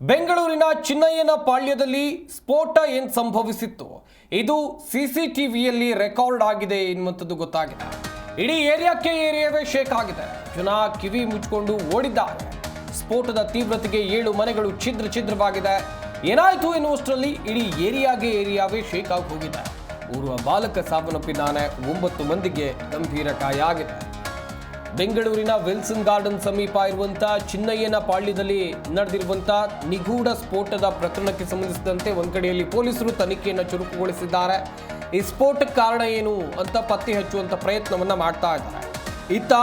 ಬೆಂಗಳೂರಿನ ಚಿನ್ನಯ್ಯನ ಪಾಳ್ಯದಲ್ಲಿ ಸ್ಫೋಟ ಏನು ಸಂಭವಿಸಿತ್ತು ಇದು ಸಿಸಿಟಿವಿಯಲ್ಲಿ ರೆಕಾರ್ಡ್ ಆಗಿದೆ ಎನ್ನುವಂಥದ್ದು ಗೊತ್ತಾಗಿದೆ. ಇಡೀ ಏರಿಯಾವೇ ಶೇಕ್ ಆಗಿದೆ. ಜನ ಕಿವಿ ಮುಚ್ಚಿಕೊಂಡು ಓಡಿದ್ದಾರೆ. ಸ್ಫೋಟದ ತೀವ್ರತೆಗೆ 7 ಮನೆಗಳು ಛಿದ್ರವಾಗಿದೆ. ಏನಾಯಿತು ಎನ್ನುವಷ್ಟರಲ್ಲಿ ಇಡೀ ಏರಿಯಾವೇ ಶೇಕ್ ಆಗಿ ಹೋಗಿದೆ. ಓರ್ವ ಬಾಲಕ ಸಾವನ್ನಪ್ಪಿದ್ದಾನೆ. 9 ಮಂದಿಗೆ ಗಂಭೀರ ಗಾಯ ಆಗಿದೆ. ಬೆಂಗಳೂರಿನ ವಿಲ್ಸನ್ ಗಾರ್ಡನ್ ಸಮೀಪ ಇರುವಂತಹ ಚಿನ್ನಯ್ಯನ ಪಾಳ್ಯದಲ್ಲಿ ನಡೆದಿರುವಂತಹ ನಿಗೂಢ ಸ್ಫೋಟದ ಪ್ರಕರಣಕ್ಕೆ ಸಂಬಂಧಿಸಿದಂತೆ ಒಂದ್ ಕಡೆಯಲ್ಲಿ ಪೊಲೀಸರು ತನಿಖೆಯನ್ನು ಚುರುಕುಗೊಳಿಸಿದ್ದಾರೆ. ಈ ಸ್ಫೋಟಕ್ಕೆ ಕಾರಣ ಏನು ಅಂತ ಪತ್ತೆ ಹಚ್ಚುವಂತ ಪ್ರಯತ್ನವನ್ನ ಮಾಡ್ತಾ ಇದ್ದಾರೆ. ಇತ್ತ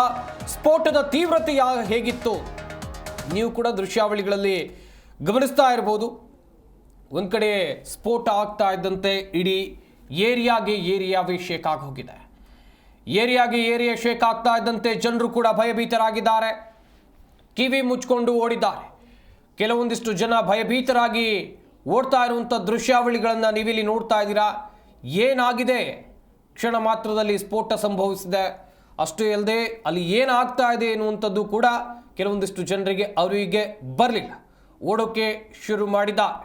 ಸ್ಫೋಟದ ತೀವ್ರತೆ ಹೇಗಿತ್ತು ನೀವು ಕೂಡ ದೃಶ್ಯಾವಳಿಗಳಲ್ಲಿ ಗಮನಿಸ್ತಾ ಇರಬಹುದು. ಒಂದ್ ಕಡೆ ಸ್ಫೋಟ ಆಗ್ತಾ ಇದ್ದಂತೆ ಇಡೀ ಏರಿಯಾವೇ ಶೇಕ್ ಆಗಿ ಹೋಗಿದೆ. ಏರಿಯಾ ಶೇಕ್ ಆಗ್ತಾ ಇದ್ದಂತೆ ಜನರು ಕೂಡ ಭಯಭೀತರಾಗಿದ್ದಾರೆ. ಕಿವಿ ಮುಚ್ಕೊಂಡು ಓಡಿದ್ದಾರೆ. ಕೆಲವೊಂದಿಷ್ಟು ಜನ ಭಯಭೀತರಾಗಿ ಓಡ್ತಾ ಇರುವಂಥ ದೃಶ್ಯಾವಳಿಗಳನ್ನು ನೀವಿಲ್ಲಿ ನೋಡ್ತಾ ಇದ್ದೀರಾ. ಏನಾಗಿದೆ, ಕ್ಷಣ ಮಾತ್ರದಲ್ಲಿ ಸ್ಫೋಟ ಸಂಭವಿಸಿದೆ. ಅಷ್ಟೇ ಅಲ್ಲದೆ ಅಲ್ಲಿ ಏನಾಗ್ತಾ ಇದೆ ಎನ್ನುವಂಥದ್ದು ಕೂಡ ಕೆಲವೊಂದಿಷ್ಟು ಜನರಿಗೆ ಅವರಿಗೆ ಬರಲಿಲ್ಲ. ಓಡೋಕೆ ಶುರು ಮಾಡಿದ್ದಾರೆ.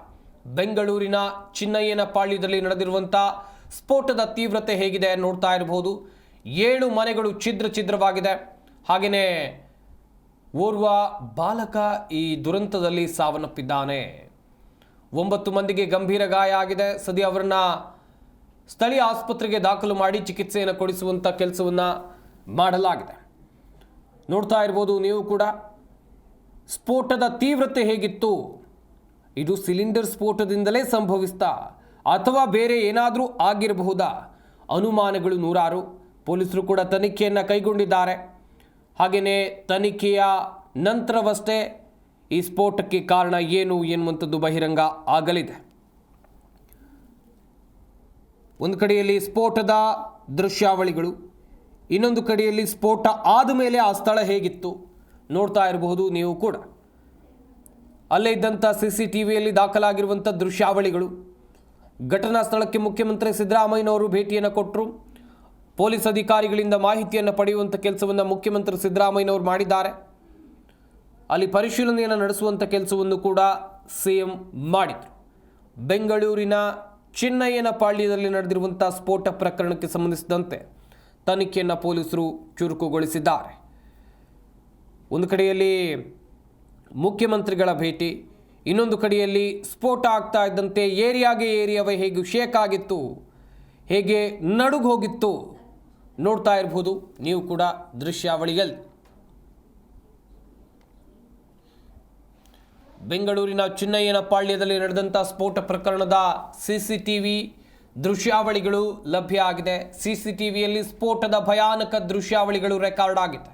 ಬೆಂಗಳೂರಿನ ಚಿನ್ನಯ್ಯನ ಪಾಳ್ಯದಲ್ಲಿ ನಡೆದಿರುವಂಥ ಸ್ಫೋಟದ ತೀವ್ರತೆ ಹೇಗಿದೆ ನೋಡ್ತಾ ಇರಬಹುದು. 7 ಮನೆಗಳು ಛಿದ್ರವಾಗಿದೆ. ಹಾಗೆಯೇ ಓರ್ವ ಬಾಲಕ ಈ ದುರಂತದಲ್ಲಿ ಸಾವನ್ನಪ್ಪಿದ್ದಾನೆ. 9 ಮಂದಿಗೆ ಗಂಭೀರ ಗಾಯ ಆಗಿದೆ. ಸದ್ಯ ಅವರನ್ನ ಸ್ಥಳೀಯ ಆಸ್ಪತ್ರೆಗೆ ದಾಖಲು ಮಾಡಿ ಚಿಕಿತ್ಸೆಯನ್ನು ಕೊಡಿಸುವಂಥ ಕೆಲಸವನ್ನು ಮಾಡಲಾಗಿದೆ. ನೋಡ್ತಾ ಇರ್ಬೋದು ನೀವು ಕೂಡ. ಸ್ಫೋಟದ ತೀವ್ರತೆ ಹೇಗಿತ್ತು, ಇದು ಸಿಲಿಂಡರ್ ಸ್ಫೋಟದಿಂದಲೇ ಸಂಭವಿಸ್ತಾ ಅಥವಾ ಬೇರೆ ಏನಾದರೂ ಆಗಿರಬಹುದಾ? ಅನುಮಾನಗಳು ನೂರಾರು. ಪೊಲೀಸರು ಕೂಡ ತನಿಖೆಯನ್ನು ಕೈಗೊಂಡಿದ್ದಾರೆ. ಹಾಗೆಯೇ ತನಿಖೆಯ ನಂತರವಷ್ಟೇ ಈ ಸ್ಫೋಟಕ್ಕೆ ಕಾರಣ ಏನು ಎನ್ನುವಂಥದ್ದು ಬಹಿರಂಗ ಆಗಲಿದೆ. ಒಂದು ಕಡೆಯಲ್ಲಿ ಸ್ಫೋಟದ ದೃಶ್ಯಾವಳಿಗಳು, ಇನ್ನೊಂದು ಕಡೆಯಲ್ಲಿ ಸ್ಫೋಟ ಆದ ಮೇಲೆ ಆ ಸ್ಥಳ ಹೇಗಿತ್ತು ನೋಡ್ತಾ ಇರಬಹುದು ನೀವು ಕೂಡ. ಅಲ್ಲೇ ಇದ್ದಂಥ CCTVಯಲ್ಲಿ ದಾಖಲಾಗಿರುವಂಥ ದೃಶ್ಯಾವಳಿಗಳು. ಘಟನಾ ಸ್ಥಳಕ್ಕೆ ಮುಖ್ಯಮಂತ್ರಿ ಸಿದ್ದರಾಮಯ್ಯನವರು ಭೇಟಿಯನ್ನು ಕೊಟ್ಟರು. ಪೊಲೀಸ್ ಅಧಿಕಾರಿಗಳಿಂದ ಮಾಹಿತಿಯನ್ನು ಪಡೆಯುವಂಥ ಕೆಲಸವನ್ನು ಮುಖ್ಯಮಂತ್ರಿ ಸಿದ್ದರಾಮಯ್ಯನವರು ಮಾಡಿದ್ದಾರೆ. ಅಲ್ಲಿ ಪರಿಶೀಲನೆಯನ್ನು ನಡೆಸುವಂಥ ಕೆಲಸವನ್ನು ಕೂಡ CM ಮಾಡಿದರು. ಬೆಂಗಳೂರಿನ ಚಿನ್ನಯ್ಯನ ಪಾಳ್ಯದಲ್ಲಿ ನಡೆದಿರುವಂಥ ಸ್ಫೋಟ ಪ್ರಕರಣಕ್ಕೆ ಸಂಬಂಧಿಸಿದಂತೆ ತನಿಖೆಯನ್ನು ಪೊಲೀಸರು ಚುರುಕುಗೊಳಿಸಿದ್ದಾರೆ. ಒಂದು ಕಡೆಯಲ್ಲಿ ಮುಖ್ಯಮಂತ್ರಿಗಳ ಭೇಟಿ, ಇನ್ನೊಂದು ಕಡೆಯಲ್ಲಿ ಸ್ಫೋಟ ಆಗ್ತಾ ಇದ್ದಂತೆ ಏರಿಯಾವೇ ಹೇಗೆ ಶೇಕ್ ಆಗಿತ್ತು, ಹೇಗೆ ನಡುಗು ಹೋಗಿತ್ತು ನೋಡ್ತಾ ಇರಬಹುದು ನೀವು ಕೂಡ ದೃಶ್ಯಾವಳಿಯಲ್ಲಿ. ಬೆಂಗಳೂರಿನ ಚಿನ್ನಯ್ಯನ ಪಾಳ್ಯದಲ್ಲಿ ನಡೆದಂಥ ಸ್ಫೋಟ ಪ್ರಕರಣದ CCTV ದೃಶ್ಯಾವಳಿಗಳು ಲಭ್ಯ ಆಗಿದೆ. CCTVಯಲ್ಲಿ ಸ್ಫೋಟದ ಭಯಾನಕ ದೃಶ್ಯಾವಳಿಗಳು ರೆಕಾರ್ಡ್ ಆಗಿದೆ.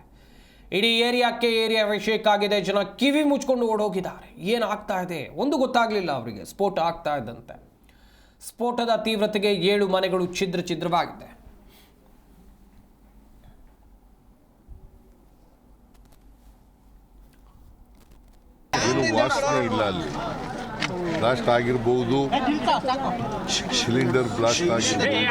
ಇಡೀ ಏರಿಯಾವೇ ಶೇಕ್ ಆಗಿದೆ. ಜನ ಕಿವಿ ಮುಚ್ಕೊಂಡು ಓಡೋಗಿದ್ದಾರೆ. ಏನಾಗ್ತಾ ಇದೆ ಒಂದು ಗೊತ್ತಾಗಲಿಲ್ಲ ಅವರಿಗೆ. ಸ್ಫೋಟ ಆಗ್ತಾ ಇದ್ದಂತೆ ಸ್ಫೋಟದ ತೀವ್ರತೆಗೆ 7 ಮನೆಗಳು ಛಿದ್ರವಾಗಿದೆ. ಏನು ವಾಸನೆ ಇಲ್ಲ. ಅಲ್ಲಿ ಬ್ಲಾಸ್ಟ್ ಆಗಿರಬಹುದು, ಸಿಲಿಂಡರ್ ಬ್ಲಾಸ್ಟ್ ಆಗಿರಬಹುದು.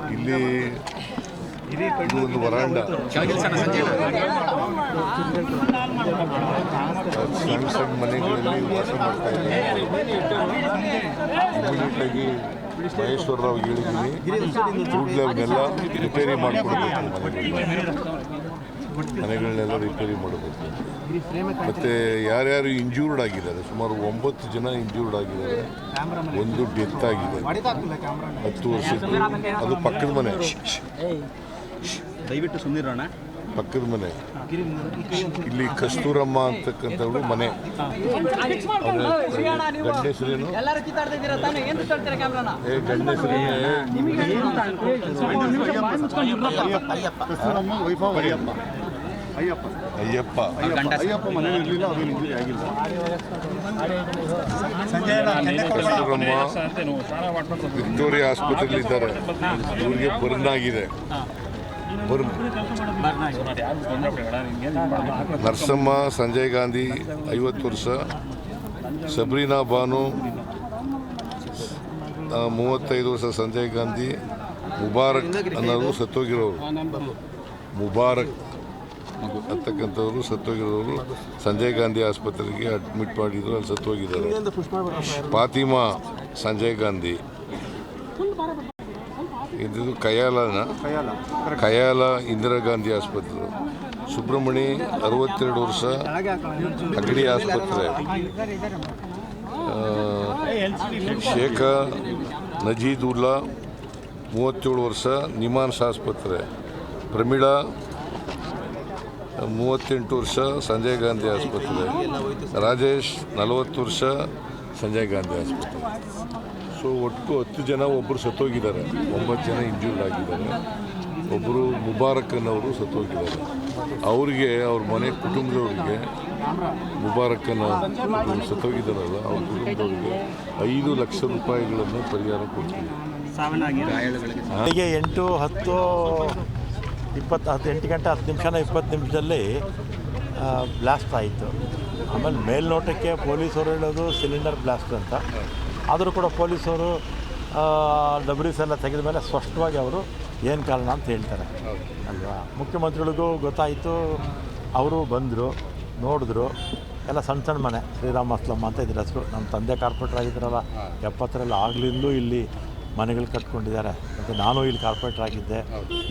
ಅಲ್ಲಿ ಇಲ್ಲಿ ಒಂದು ವರಾಂಡ, ಸಣ್ಣ ಮನೆಗಳಲ್ಲಿ ವಾಸ ಮಾಡ್ತಾ ಇದ್ದಾರೆ. ಇಮಿಡಿಯೇಟ್ ಆಗಿ ಮಹೇಶ್ವರರಾವ್ ಹೇಳಿದ್ದೀನಿ, ಕೂಡಲೇ ಅವನ್ನೆಲ್ಲ ರಿಪೇರಿ ಮಾಡಿಕೊಡ್ಬೇಕು. ಮನೆಗಳನ್ನೆಲ್ಲ ರಿಪೇರಿ ಮಾಡಬೇಕು. ಮತ್ತು ಯಾರ್ಯಾರು ಇಂಜೂರ್ಡ್ ಆಗಿದ್ದಾರೆ, ಸುಮಾರು 9 ಜನ ಇಂಜೂರ್ಡ್ ಆಗಿದ್ದಾರೆ. ಒಂದು ಡೆತ್ ಆಗಿದೆ, 10 ವರ್ಷದ್ದು. ಅದು ಪಕ್ಕದ ಮನೆ, ದಯವಿಟ್ಟು ಸುಮ್ಮನಿರೋಣ. ಪಕ್ಕದ ಮನೆ. ಇಲ್ಲಿ ಕಸ್ತೂರಮ್ಮ ಅಂತಕ್ಕಂಥವ್ರು ಮನೆ. ಗಂಡೇಶ್ವರೇನು ಅಯ್ಯಪ್ಪ ಕಸ್ತೂರಮ್ಮ ವಿಕ್ಟೋರಿಯಾ ಆಸ್ಪತ್ರೆಯಲ್ಲಿ ಇದ್ದಾರೆ. ಇವ್ರಿಗೆ ಬರ್ನ್ ಆಗಿದೆ. ಸಂಜಯ್ ಗಾಂಧಿ 50 ವರ್ಷ, ಸಬ್ರೀನಾ ಬಾನು 35 ವರ್ಷ ಸಂಜಯ್ ಗಾಂಧಿ ಮುಬಾರಕ್ ಅನ್ನೋರು ಸತ್ತೋಗಿರೋರು, ಮುಬಾರಕ್ ಅಂತಕ್ಕಂಥವ್ರು ಸತ್ತೋಗಿರೋರು ಸಂಜಯ್ ಗಾಂಧಿ ಆಸ್ಪತ್ರೆಗೆ ಅಡ್ಮಿಟ್ ಮಾಡಿದ್ರು, ಅಲ್ಲಿ ಸತ್ತೋಗಿದ್ದಾರೆ. ಫಾತಿಮಾ ಸಂಜಯ್ ಗಾಂಧಿ, ಇದು ಕಯಾಲ ಇಂದಿರಾ ಗಾಂಧಿ ಆಸ್ಪತ್ರೆ. ಸುಬ್ರಹ್ಮಣಿ 62 ವರ್ಷ ಅಗಡಿ ಆಸ್ಪತ್ರೆ. ಶೇಖ ನಜೀದುಲ್ಲಾ 37 ವರ್ಷ ನಿಮಾನ್ಸ್ ಆಸ್ಪತ್ರೆ. ಪ್ರಮೀಳಾ 38 ವರ್ಷ ಸಂಜಯ್ ಗಾಂಧಿ ಆಸ್ಪತ್ರೆ. ರಾಜೇಶ್ 40 ವರ್ಷ ಸಂಜಯ್ ಗಾಂಧಿ ಆಸ್ಪತ್ರೆ. ಸೊ ಒಟ್ಟು 10 ಜನ, ಒಬ್ಬರು ಸತ್ತೋಗಿದ್ದಾರೆ, 9 ಜನ ಇಂಜೂರ್ಡ್ ಆಗಿದ್ದಾರೆ. ಒಬ್ಬರು ಮುಬಾರಕ್ ಅನ್ನೋರು ಸತ್ತೋಗಿದ್ದಾರೆ. ಅವ್ರಿಗೆ, ಅವ್ರ ಮನೆ ಕುಟುಂಬದವ್ರಿಗೆ, ಮುಬಾರಕ್ಕನ ಸತ್ತೋಗಿದ್ದಾರಲ್ಲ ಅವ್ರ ಕುಟುಂಬದವ್ರಿಗೆ 5 ಲಕ್ಷ ರೂಪಾಯಿಗಳನ್ನು ಪರಿಹಾರ ಕೊಡ್ತೀವಿ. ಬೆಳಿಗ್ಗೆ 8 ಗಂಟೆ 10 ನಿಮಿಷನ 20 ನಿಮಿಷದಲ್ಲಿ ಬ್ಲಾಸ್ಟ್ ಆಯಿತು. ಆಮೇಲೆ ಮೇಲ್ನೋಟಕ್ಕೆ ಪೊಲೀಸರು ಹೇಳೋದು ಸಿಲಿಂಡರ್ ಬ್ಲಾಸ್ಟ್ ಅಂತ, ಆದರೂ ಕೂಡ ಪೊಲೀಸರು ಡಬ್ರೀಸ್ ಎಲ್ಲ ತೆಗೆದ ಮೇಲೆ ಸ್ಪಷ್ಟವಾಗಿ ಅವರು ಏನು ಕಾರಣ ಅಂತ ಹೇಳ್ತಾರೆ ಅಲ್ವಾ. ಮುಖ್ಯಮಂತ್ರಿಗಳಿಗೂ ಗೊತ್ತಾಯಿತು, ಅವರು ಬಂದರು, ನೋಡಿದ್ರು. ಎಲ್ಲ ಸಣ್ಣ ಸಣ್ಣ ಮನೆ, ಶ್ರೀರಾಮ ಅಸ್ಲಮ್ಮ ಅಂತ ಇದ್ರ ಹೆಸರು. ನಮ್ಮ ತಂದೆ ಕಾರ್ಪೊರೇಟರ್ ಆಗಿದ್ದಾರಲ್ಲ 70ರಲ್ಲಿ, ಆಗಲಿಂದಲೂ ಇಲ್ಲಿ ಮನೆಗಳು ಕಟ್ಕೊಂಡಿದ್ದಾರೆ. ಮತ್ತು ನಾನು ಇಲ್ಲಿ ಕಾರ್ಪೊರೇಟರ್ ಆಗಿದ್ದೆ,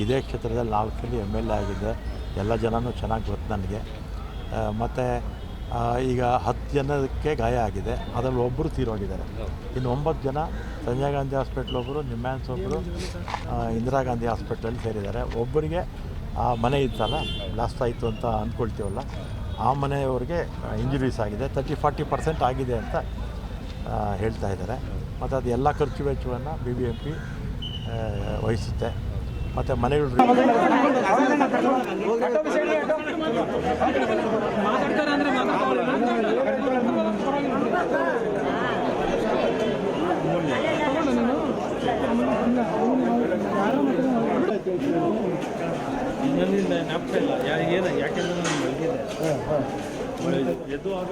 ಇದೇ ಕ್ಷೇತ್ರದಲ್ಲಿ 4 ಸಲ MLA ಆಗಿದ್ದೆ. ಎಲ್ಲ ಜನನೂ ಚೆನ್ನಾಗಿ ಗೊತ್ತು ನನಗೆ. ಮತ್ತು ಈಗ 10 ಜನಕ್ಕೆ ಗಾಯ ಆಗಿದೆ, ಅದರಲ್ಲಿ ಒಬ್ಬರು ತೀರೋಗಿದ್ದಾರೆ. ಇನ್ನು 9 ಜನ ಸಂಜಯ್ ಗಾಂಧಿ ಹಾಸ್ಪಿಟ್ಲ್ ಒಬ್ಬರು, ನಿಮ್ಯಾನ್ಸ್ ಒಬ್ಬರು ಇಂದಿರಾ ಗಾಂಧಿ ಹಾಸ್ಪಿಟ್ಲಲ್ಲಿ ಸೇರಿದ್ದಾರೆ. ಒಬ್ಬರಿಗೆ ಆ ಮನೆ ಇತ್ತಲ್ಲ ಬ್ಲಾಸ್ಟ್ ಆಯಿತು ಅಂತ ಅಂದ್ಕೊಳ್ತೀವಲ್ಲ, ಆ ಮನೆಯವ್ರಿಗೆ ಇಂಜುರೀಸ್ ಆಗಿದೆ, 30-40% ಆಗಿದೆ ಅಂತ ಹೇಳ್ತಾ ಇದ್ದಾರೆ. ಮತ್ತು ಅದು ಎಲ್ಲ ಖರ್ಚು ವೆಚ್ಚವನ್ನು BBMP ವಹಿಸುತ್ತೆ. ಮತ್ತು ಮನೆಗಳು ಇನ್ನೊಂದಿಂದ ಜ್ಞಾಪಕ ಇಲ್ಲ, ಯಾಕೆಂದ್ರೆ ನಾನು ಮಲಗಿದೆ ಎದ್ದು ಆಗ